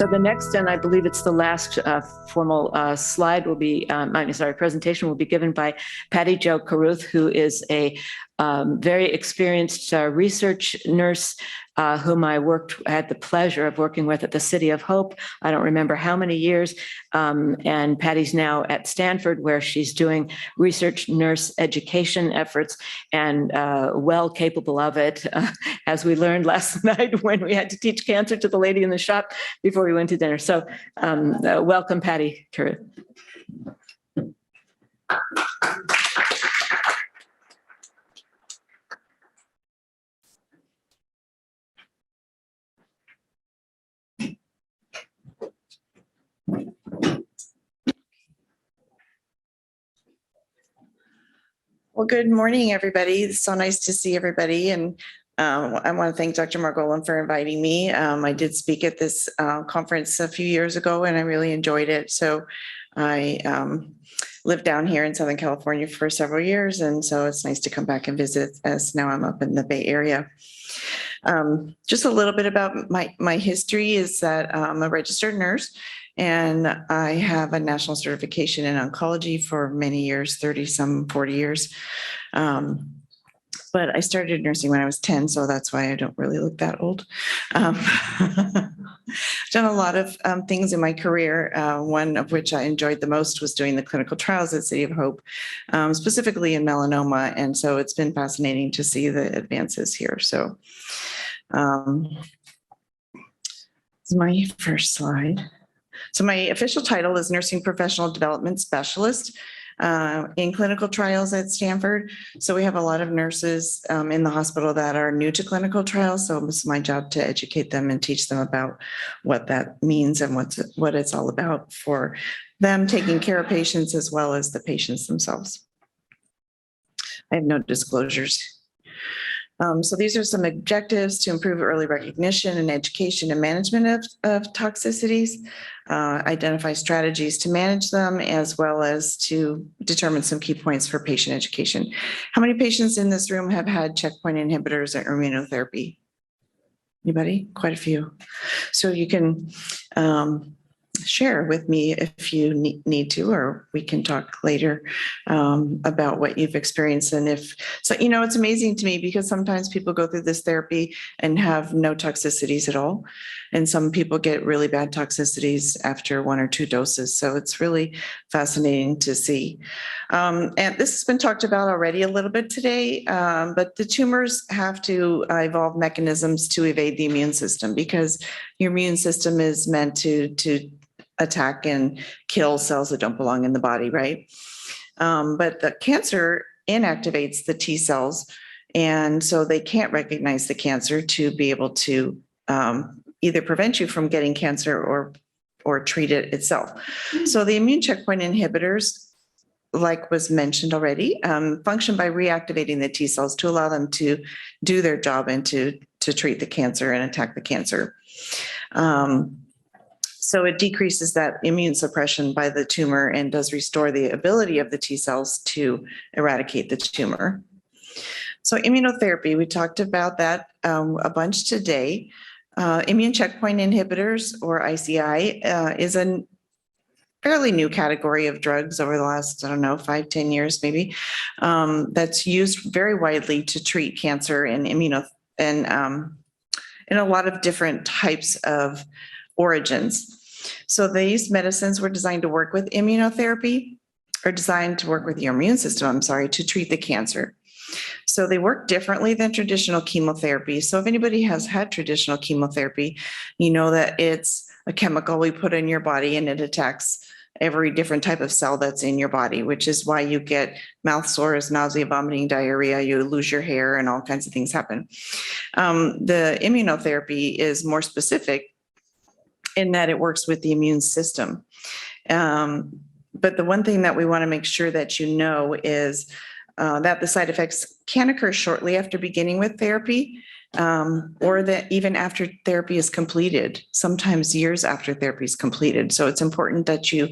So the next, and I believe it's the last formal slide will be, presentation will be given by Patti Jo Carruth, who is a very experienced research nurse whom I had the pleasure of working with at the City of Hope. I don't remember how many years. And Patty's now at Stanford, where she's doing research nurse education efforts and well capable of it, as we learned last night when we had to teach cancer to the lady in the shop before we went to dinner. So welcome, Patti Carruth. Well, good morning, everybody. It's so nice to see everybody. And I want to thank Dr. Margolin for inviting me. I did speak at this conference a few years ago, and I really enjoyed it. So I lived down here in Southern California for several years, and so it's nice to come back and visit, as now I'm up in the Bay Area. Just a little bit about my history is that I'm a registered nurse, and I have a national certification in oncology for many years, 40 years. But I started nursing when I was 10, so that's why I don't really look that old. Done a lot of things in my career, one of which I enjoyed the most was doing the clinical trials at City of Hope, specifically in melanoma. And so it's been fascinating to see the advances here. So this is my first slide. So my official title is Nursing Professional Development Specialist in clinical trials at Stanford. So we have a lot of nurses in the hospital that are new to clinical trials. So it's my job to educate them and teach them about what that means and what it's all about for them taking care of patients as well as the patients themselves. I have no disclosures. So these are some objectives to improve early recognition and education and management of toxicities, identify strategies to manage them, as well as to determine some key points for patient education. How many patients in this room have had checkpoint inhibitors or immunotherapy? Anybody? Quite a few. So you can share with me if you need to, or we can talk later about what you've experienced. And it's amazing to me because sometimes people go through this therapy and have no toxicities at all. And some people get really bad toxicities after 1 or 2 doses. So it's really fascinating to see. And this has been talked about already a little bit today, but the tumors have to evolve mechanisms to evade the immune system because your immune system is meant to attack and kill cells that don't belong in the body, right? But the cancer inactivates the T cells, and so they can't recognize the cancer to be able to either prevent you from getting cancer or treat it itself. So the immune checkpoint inhibitors, like was mentioned already, function by reactivating the T cells to allow them to do their job and to treat the cancer and attack the cancer. So it decreases that immune suppression by the tumor and does restore the ability of the T cells to eradicate the tumor. So immunotherapy, we talked about that a bunch today. Immune checkpoint inhibitors, or ICI, is a fairly new category of drugs over the last, 5-10 years maybe, that's used very widely to treat cancer and in a lot of different types of origins. So these medicines were designed to work with immunotherapy, or designed to work with your immune system, to treat the cancer. So they work differently than traditional chemotherapy. So if anybody has had traditional chemotherapy, you know that it's a chemical we put in your body and it attacks every different type of cell that's in your body, which is why you get mouth sores, nausea, vomiting, diarrhea, you lose your hair, and all kinds of things happen. The immunotherapy is more specific in that it works with the immune system. But the one thing that we want to make sure that you know is that the side effects can occur shortly after beginning with therapy. or that even after therapy is completed, sometimes years after therapy is completed. So it's important that you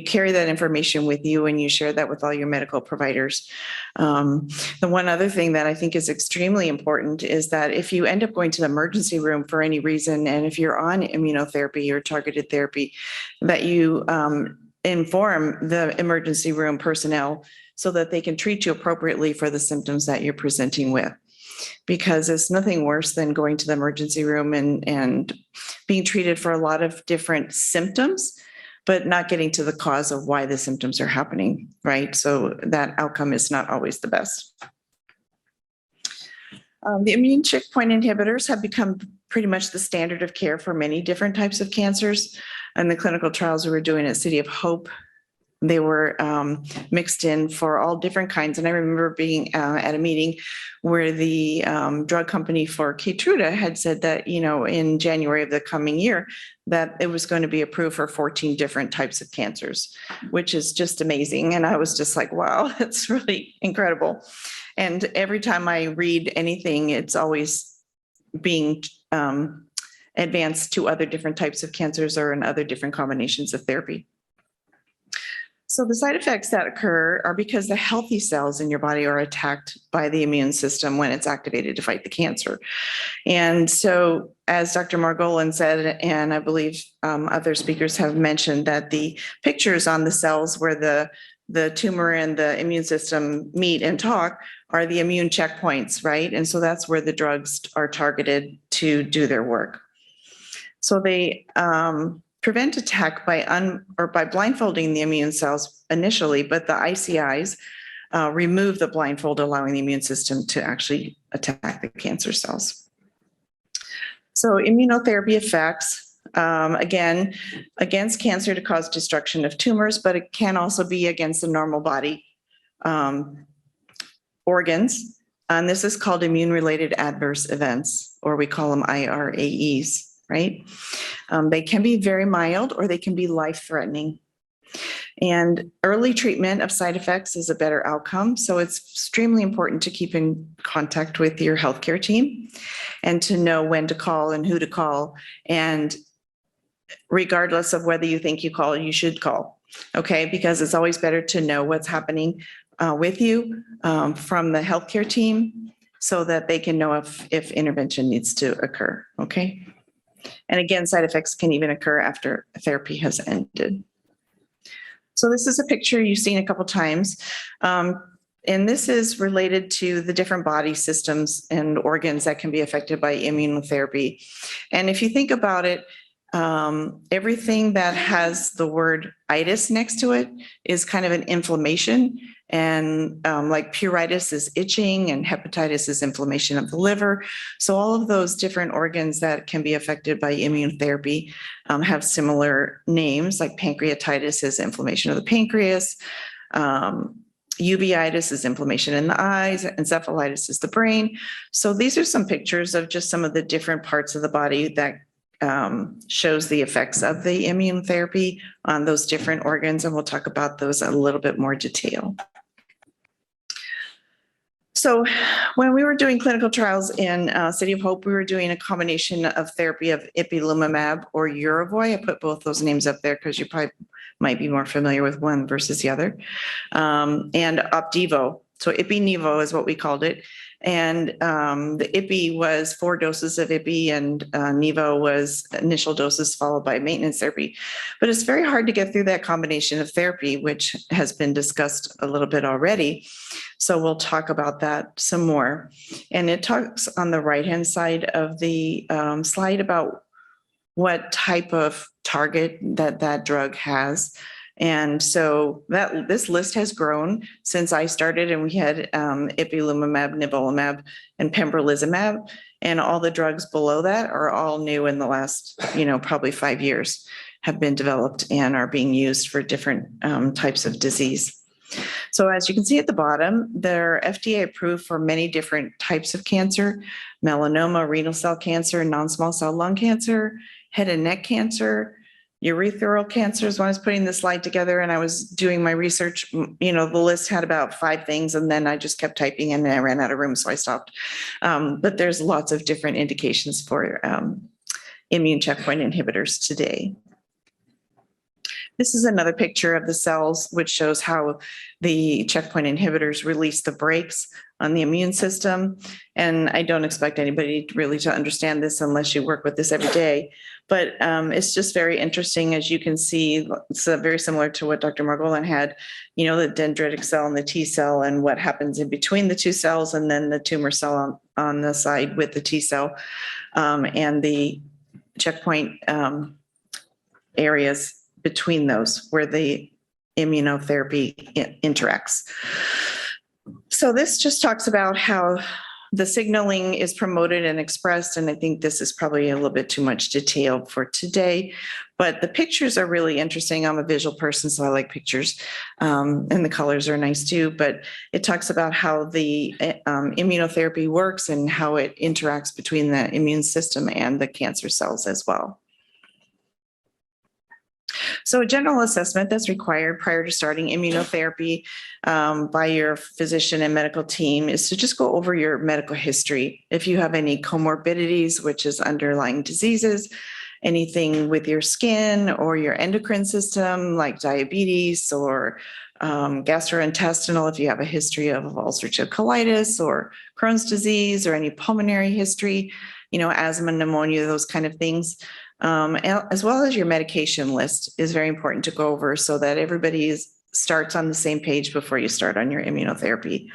carry that information with you and you share that with all your medical providers. The one other thing that I think is extremely important is that if you end up going to the emergency room for any reason, and if you're on immunotherapy or targeted therapy, that you inform the emergency room personnel so that they can treat you appropriately for the symptoms that you're presenting with. Because it's nothing worse than going to the emergency room and being treated for a lot of different symptoms, but not getting to the cause of why the symptoms are happening, right? So that outcome is not always the best. The immune checkpoint inhibitors have become pretty much the standard of care for many different types of cancers. And the clinical trials we were doing at City of Hope, they were mixed in for all different kinds. And I remember being at a meeting where the drug company for Keytruda had said that, in January of the coming year, that it was going to be approved for 14 different types of cancers, which is just amazing. And I was just like, wow, that's really incredible. And every time I read anything, it's always being advanced to other different types of cancers or in other different combinations of therapy. So the side effects that occur are because the healthy cells in your body are attacked by the immune system when it's activated to fight the cancer. And so, as Dr. Margolin said, and I believe other speakers have mentioned, that the pictures on the cells where the tumor and the immune system meet and talk are the immune checkpoints, right? And so that's where the drugs are targeted to do their work. So they prevent attack by blindfolding the immune cells initially, but the ICIs remove the blindfold, allowing the immune system to actually attack the cancer cells. So immunotherapy effects, again, against cancer to cause destruction of tumors, but it can also be against the normal body organs. And this is called immune-related adverse events, or we call them IRAEs. Right? They can be very mild or they can be life-threatening. And early treatment of side effects is a better outcome. So it's extremely important to keep in contact with your healthcare team and to know when to call and who to call. And regardless of whether you think you call, you should call, okay? Because it's always better to know what's happening with you from the healthcare team so that they can know if intervention needs to occur, okay? And again, side effects can even occur after therapy has ended. So this is a picture you've seen a couple times. And this is related to the different body systems and organs that can be affected by immunotherapy. And if you think about it, everything that has the word itis next to it is kind of an inflammation. And like pruritus is itching and hepatitis is inflammation of the liver. So all of those different organs that can be affected by immunotherapy have similar names, like pancreatitis is inflammation of the pancreas. Uveitis is inflammation in the eyes, encephalitis is the brain. So these are some pictures of just some of the different parts of the body that shows the effects of the immunotherapy on those different organs. And we'll talk about those in a little bit more detail. So when we were doing clinical trials in City of Hope, we were doing a combination of therapy of ipilimumab or Yervoy. I put both those names up there because you probably might be more familiar with one versus the other. And Opdivo. So Ipi-Nivo is what we called it. And the Ipi was 4 doses of Ipi and Nivo was initial doses followed by maintenance therapy. But it's very hard to get through that combination of therapy, which has been discussed a little bit already. So we'll talk about that some more. And it talks on the right-hand side of the slide about what type of target that drug has. And so this list has grown since I started, and we had ipilimumab, nivolumab, and pembrolizumab, and all the drugs below that are all new in the last, probably 5 years have been developed and are being used for different types of disease. So as you can see at the bottom, they're FDA approved for many different types of cancer: melanoma, renal cell cancer, non-small cell lung cancer, head and neck cancer, urethral cancers. When I was putting the slide together and I was doing my research, the list had about 5 things, and then I just kept typing and I ran out of room, so I stopped. But there's lots of different indications for immune checkpoint inhibitors today. This is another picture of the cells, which shows how the checkpoint inhibitors release the brakes on the immune system. And I don't expect anybody really to understand this unless you work with this every day. But it's just very interesting. As you can see, it's very similar to what Dr. Margolin had, the dendritic cell and the T cell and what happens in between the 2 cells, and then the tumor cell on the side with the T cell and the checkpoint areas between those where the immunotherapy interacts. So this just talks about how the signaling is promoted and expressed, and I think this is probably a little bit too much detail for today, but the pictures are really interesting. I'm a visual person, so I like pictures, and the colors are nice too, but it talks about how the immunotherapy works and how it interacts between the immune system and the cancer cells as well. So a general assessment that's required prior to starting immunotherapy by your physician and medical team is to just go over your medical history. If you have any comorbidities, which is underlying diseases, anything with your skin or your endocrine system like diabetes or gastrointestinal, if you have a history of ulcerative colitis or Crohn's disease or any pulmonary history, asthma, pneumonia, those kind of things. As well as your medication list is very important to go over so that everybody starts on the same page before you start on your immunotherapy.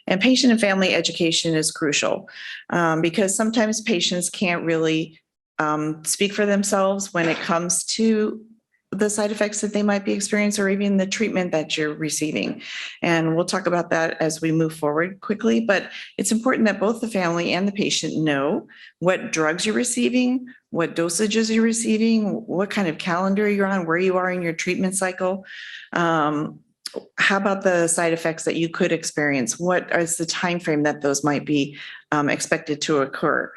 And patient and family education is crucial because sometimes patients can't really speak for themselves when it comes to the side effects that they might be experiencing or even the treatment that you're receiving. And we'll talk about that as we move forward quickly, but it's important that both the family and the patient know what drugs you're receiving, what dosages you're receiving, what kind of calendar you're on, where you are in your treatment cycle. How about the side effects that you could experience? What is the time frame that those might be expected to occur?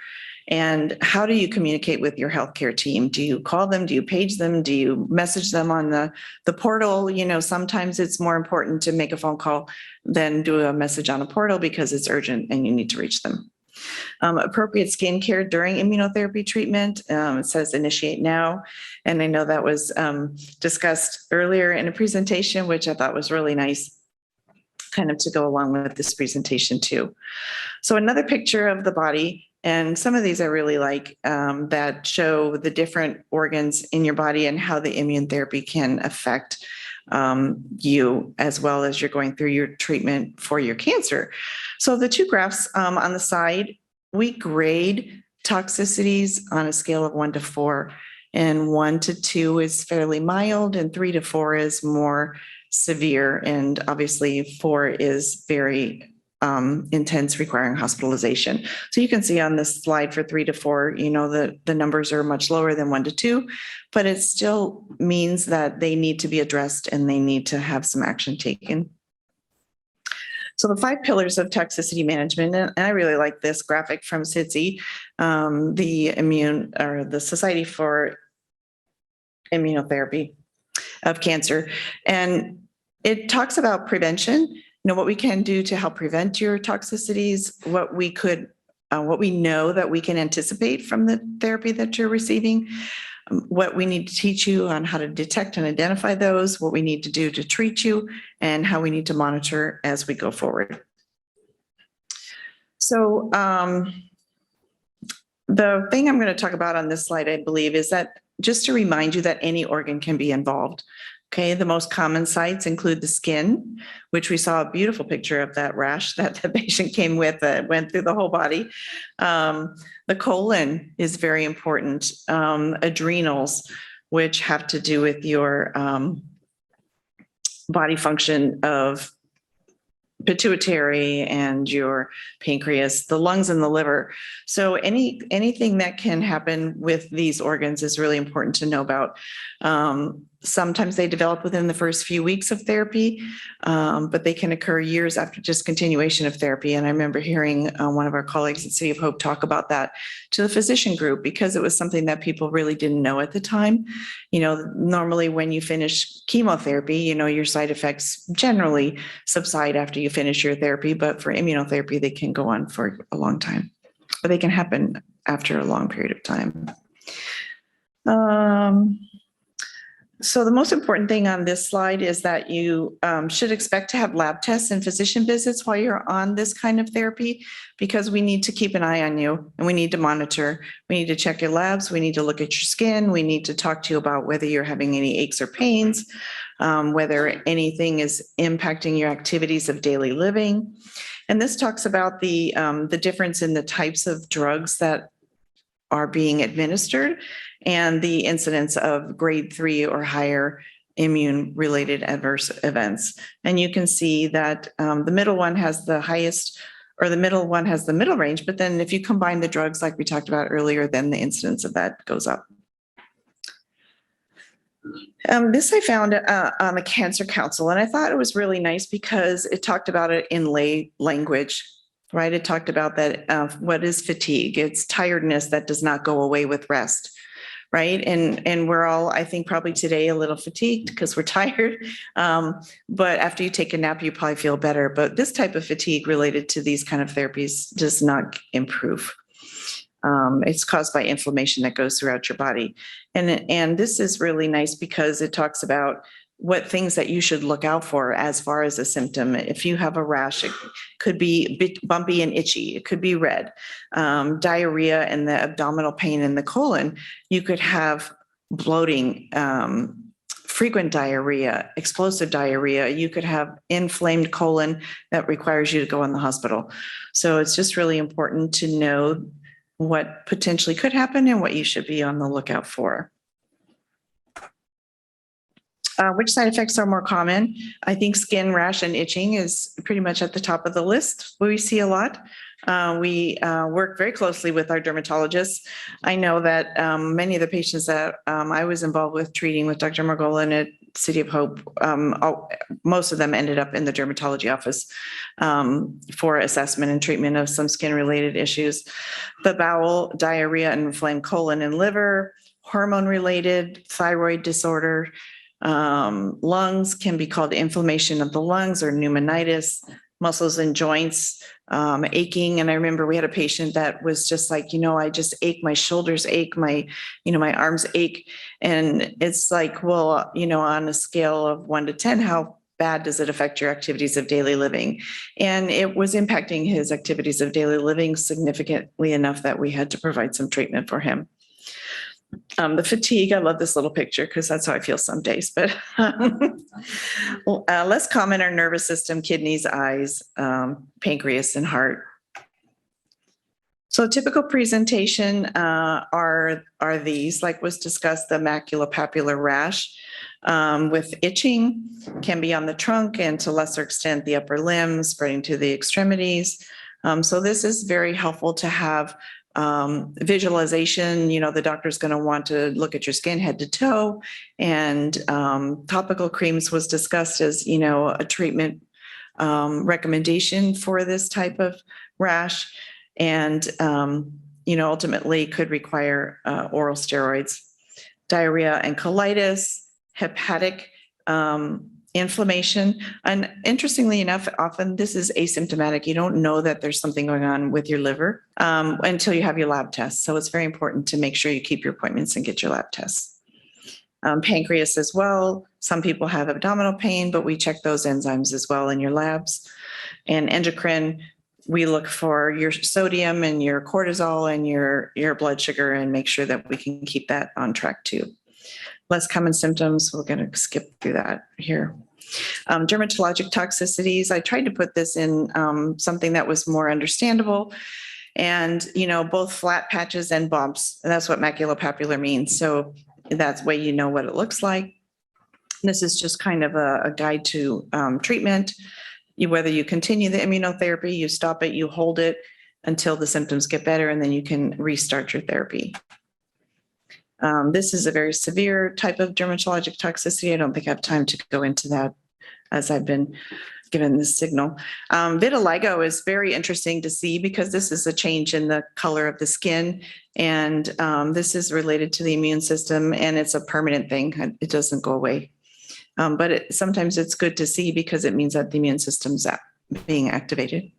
And how do you communicate with your healthcare team? Do you call them? Do you page them? Do you message them on the portal? Sometimes it's more important to make a phone call than do a message on a portal because it's urgent and you need to reach them. Appropriate skincare during immunotherapy treatment. It says initiate now. And I know that was discussed earlier in a presentation, which I thought was really nice kind of to go along with this presentation too. So another picture of the body. And some of these I really like that show the different organs in your body and how the immune therapy can affect you as well as you're going through your treatment for your cancer. So the 2 graphs on the side, we grade toxicities on a scale of 1 to 4, and 1 to 2 is fairly mild and 3 to 4 is more severe. And obviously 4 is very intense, requiring hospitalization. So you can see on this slide for 3 to 4, the numbers are much lower than 1 to 2, but it still means that they need to be addressed and they need to have some action taken. So the 5 pillars of toxicity management, and I really like this graphic from SITC, the Society for Immunotherapy of Cancer, and it talks about prevention. What we can do to help prevent your toxicities, what we know that we can anticipate from the therapy that you're receiving, what we need to teach you on how to detect and identify those, what we need to do to treat you, and how we need to monitor as we go forward. So the thing I'm going to talk about on this slide, I believe, is that just to remind you that any organ can be involved. Okay, the most common sites include the skin, which we saw a beautiful picture of that rash that the patient came with that went through the whole body. The colon is very important. Adrenals, which have to do with your body function of pituitary and your pancreas, the lungs and the liver. So anything that can happen with these organs is really important to know about. Sometimes they develop within the first few weeks of therapy, but they can occur years after discontinuation of therapy. And I remember hearing one of our colleagues at City of Hope talk about that to the physician group, because it was something that people really didn't know at the time. Normally when you finish chemotherapy, your side effects generally subside after you finish your therapy, but for immunotherapy, they can go on for a long time, or they can happen after a long period of time. So the most important thing on this slide is that you should expect to have lab tests and physician visits while you're on this kind of therapy, because we need to keep an eye on you and we need to monitor. We need to check your labs. We need to look at your skin. We need to talk to you about whether you're having any aches or pains, whether anything is impacting your activities of daily living. And this talks about the difference in the types of drugs that are being administered and the incidence of grade 3 or higher immune-related adverse events. And you can see that the middle one has the highest, or the middle one has the middle range, but then if you combine the drugs like we talked about earlier, then the incidence of that goes up. This I found on the Cancer Council, and I thought it was really nice because it talked about it in lay language. Right, it talked about that. What is fatigue? It's tiredness that does not go away with rest, right? And we're all, I think, probably today a little fatigued because we're tired. But after you take a nap, you probably feel better. But this type of fatigue related to these kind of therapies does not improve. It's caused by inflammation that goes throughout your body, and this is really nice because it talks about what things that you should look out for as far as a symptom. If you have a rash, it could be a bit bumpy and itchy. It could be red. Diarrhea and the abdominal pain in the colon. You could have bloating, frequent diarrhea, explosive diarrhea. You could have inflamed colon that requires you to go in the hospital. So it's just really important to know what potentially could happen and what you should be on the lookout for. Which side effects are more common? I think skin rash and itching is pretty much at the top of the list. We see a lot. We work very closely with our dermatologists. I know that many of the patients that I was involved with treating with Dr. Margolin at City of Hope, most of them ended up in the dermatology office for assessment and treatment of some skin-related issues. The bowel, diarrhea, and inflamed colon and liver, hormone-related, thyroid disorder, lungs can be called inflammation of the lungs or pneumonitis, muscles and joints, aching. And I remember we had a patient that was just like, I just ache, my shoulders ache, my arms ache. And it's like, well, on a scale of 1 to 10, how bad does it affect your activities of daily living? And it was impacting his activities of daily living significantly enough that we had to provide some treatment for him. The fatigue, I love this little picture because that's how I feel some days, but less common are nervous system, kidneys, eyes, pancreas, and heart. So typical presentation are these, like was discussed, the maculopapular rash with itching, can be on the trunk and to a lesser extent the upper limbs, spreading to the extremities. So this is very helpful to have visualization. The doctor's going to want to look at your skin head to toe, and topical creams was discussed as a treatment recommendation for this type of rash, and ultimately could require oral steroids. Diarrhea and colitis, hepatic inflammation. And interestingly enough, often this is asymptomatic. You don't know that there's something going on with your liver until you have your lab tests. So it's very important to make sure you keep your appointments and get your lab tests. Pancreas as well. Some people have abdominal pain, but we check those enzymes as well in your labs. And endocrine, we look for your sodium and your cortisol and your blood sugar and make sure that we can keep that on track too. Less common symptoms, we're going to skip through that here. Dermatologic toxicities, I tried to put this in something that was more understandable. And, both flat patches and bumps, and that's what maculopapular means. So that's way you know what it looks like. This is just kind of a guide to treatment. Whether you continue the immunotherapy, you stop it, you hold it until the symptoms get better, and then you can restart your therapy. This is a very severe type of dermatologic toxicity. I don't think I have time to go into that as I've been given this signal. Vitiligo is very interesting to see because this is a change in the color of the skin. And this is related to the immune system, and it's a permanent thing. It doesn't go away. But sometimes it's good to see because it means that the immune system's being activated.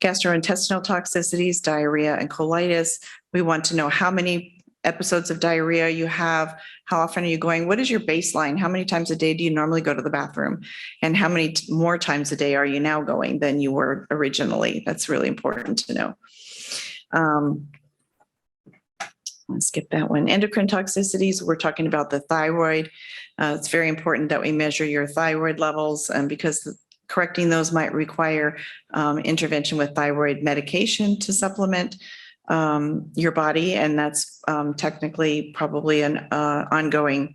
Gastrointestinal toxicities, diarrhea, and colitis. We want to know how many episodes of diarrhea you have, how often are you going, what is your baseline, how many times a day do you normally go to the bathroom, and how many more times a day are you now going than you were originally. That's really important to know. Let's skip that one. Endocrine toxicities, we're talking about the thyroid. It's very important that we measure your thyroid levels, because correcting those might require intervention with thyroid medication to supplement your body. And that's technically probably an ongoing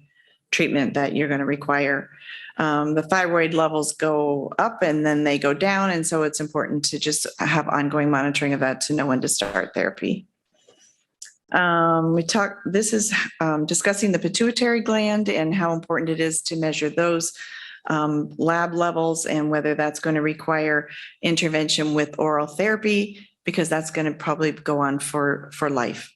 treatment that you're going to require. The thyroid levels go up and then they go down. And so it's important to just have ongoing monitoring of that to know when to start therapy. This is discussing the pituitary gland and how important it is to measure those lab levels and whether that's going to require intervention with oral therapy, because that's going to probably go on for life.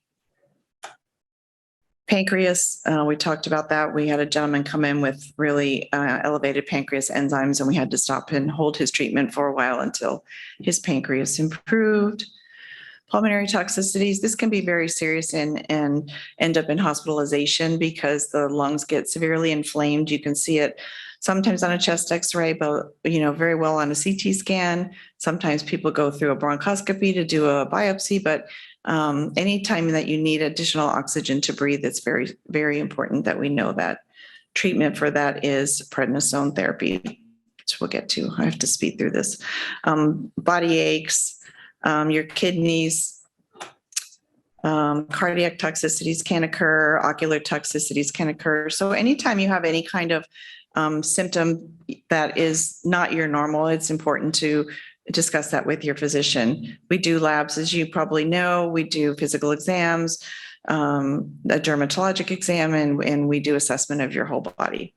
Pancreas, we talked about that. We had a gentleman come in with really elevated pancreas enzymes, and we had to stop and hold his treatment for a while until his pancreas improved. Pulmonary toxicities, this can be very serious and end up in hospitalization because the lungs get severely inflamed. You can see it sometimes on a chest x-ray, but very well on a CT scan. Sometimes people go through a bronchoscopy to do a biopsy, but anytime that you need additional oxygen to breathe, it's very, very important that we know that treatment for that is prednisone therapy, which we'll get to. I have to speed through this. Body aches, your kidneys, cardiac toxicities can occur, ocular toxicities can occur. So anytime you have any kind of symptom that is not your normal, it's important to discuss that with your physician. We do labs, as you probably know. We do physical exams, a dermatologic exam, and we do assessment of your whole body.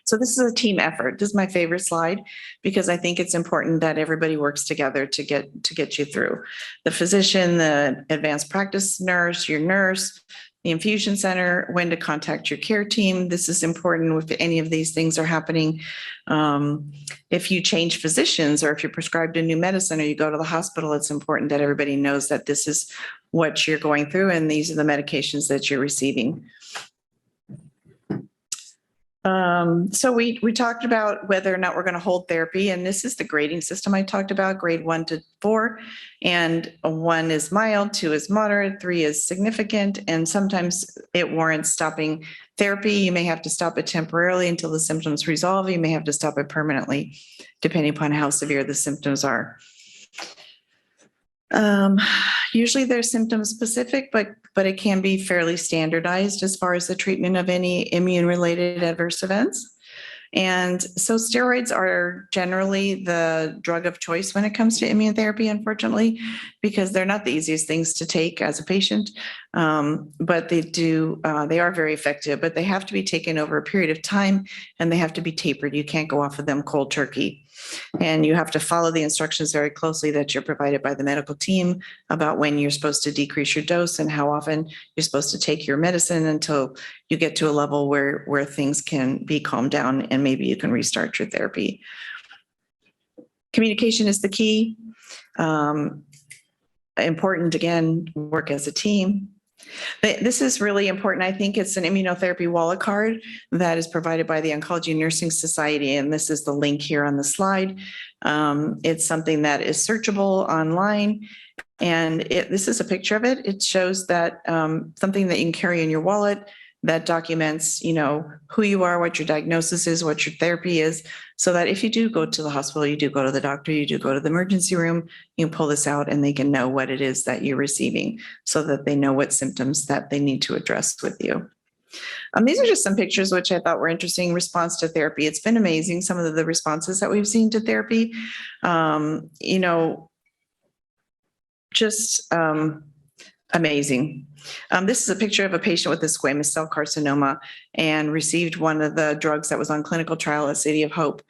So this is a team effort. This is my favorite slide because I think it's important that everybody works together to get you through. The physician, the advanced practice nurse, your nurse, the infusion center, when to contact your care team. This is important if any of these things are happening. If you change physicians or if you're prescribed a new medicine or you go to the hospital, it's important that everybody knows that this is what you're going through and these are the medications that you're receiving. So we talked about whether or not we're going to hold therapy, and this is the grading system I talked about, grade 1 to 4, and 1 is mild, 2 is moderate, 3 is significant, and sometimes it warrants stopping therapy. You may have to stop it temporarily until the symptoms resolve. You may have to stop it permanently, depending upon how severe the symptoms are. Usually they're symptom specific, but it can be fairly standardized as far as the treatment of any immune-related adverse events. And so steroids are generally the drug of choice when it comes to immune therapy, unfortunately, because they're not the easiest things to take as a patient. But they are very effective, but they have to be taken over a period of time and they have to be tapered. You can't go off of them cold turkey. And you have to follow the instructions very closely that you're provided by the medical team about when you're supposed to decrease your dose and how often you're supposed to take your medicine until you get to a level where things can be calmed down and maybe you can restart your therapy. Communication is the key. Important, again, work as a team. This is really important. I think it's an immunotherapy wallet card that is provided by the Oncology Nursing Society, and this is the link here on the slide. It's something that is searchable online, and this is a picture of it. It shows that something that you can carry in your wallet that documents, who you are, what your diagnosis is, what your therapy is, so that if you do go to the hospital, you do go to the doctor, you do go to the emergency room, you can pull this out and they can know what it is that you're receiving so that they know what symptoms that they need to address with you. These are just some pictures which I thought were interesting. Response to therapy. It's been amazing, some of the responses that we've seen to therapy. amazing. This is a picture of a patient with a squamous cell carcinoma and received one of the drugs that was on clinical trial at City of Hope.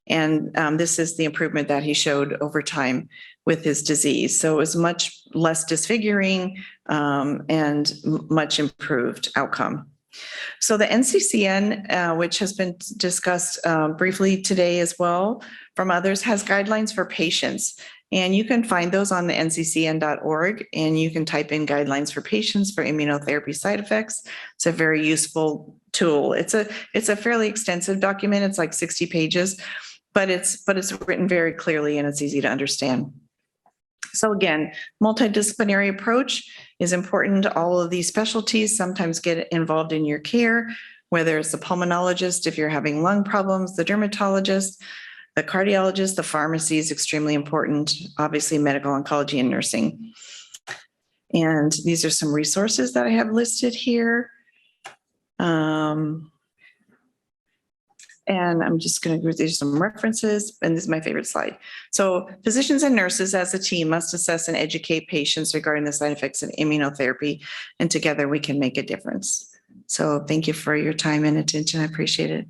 And this is the improvement that he showed over time with his disease. So it was much less disfiguring and much improved outcome. So the NCCN, which has been discussed briefly today as well from others, has guidelines for patients. And you can find those on the nccn.org, and you can type in guidelines for patients for immunotherapy side effects. It's a very useful tool. It's a fairly extensive document. It's like 60 pages, but it's written very clearly and it's easy to understand. So again, multidisciplinary approach is important. All of these specialties sometimes get involved in your care, whether it's the pulmonologist, if you're having lung problems, the dermatologist, the cardiologist, the pharmacy is extremely important, obviously medical oncology and nursing. And these are some resources that I have listed here. And I'm just going to go through some references, and this is my favorite slide. So physicians and nurses as a team must assess and educate patients regarding the side effects of immunotherapy, and together we can make a difference. So thank you for your time and attention. I appreciate it.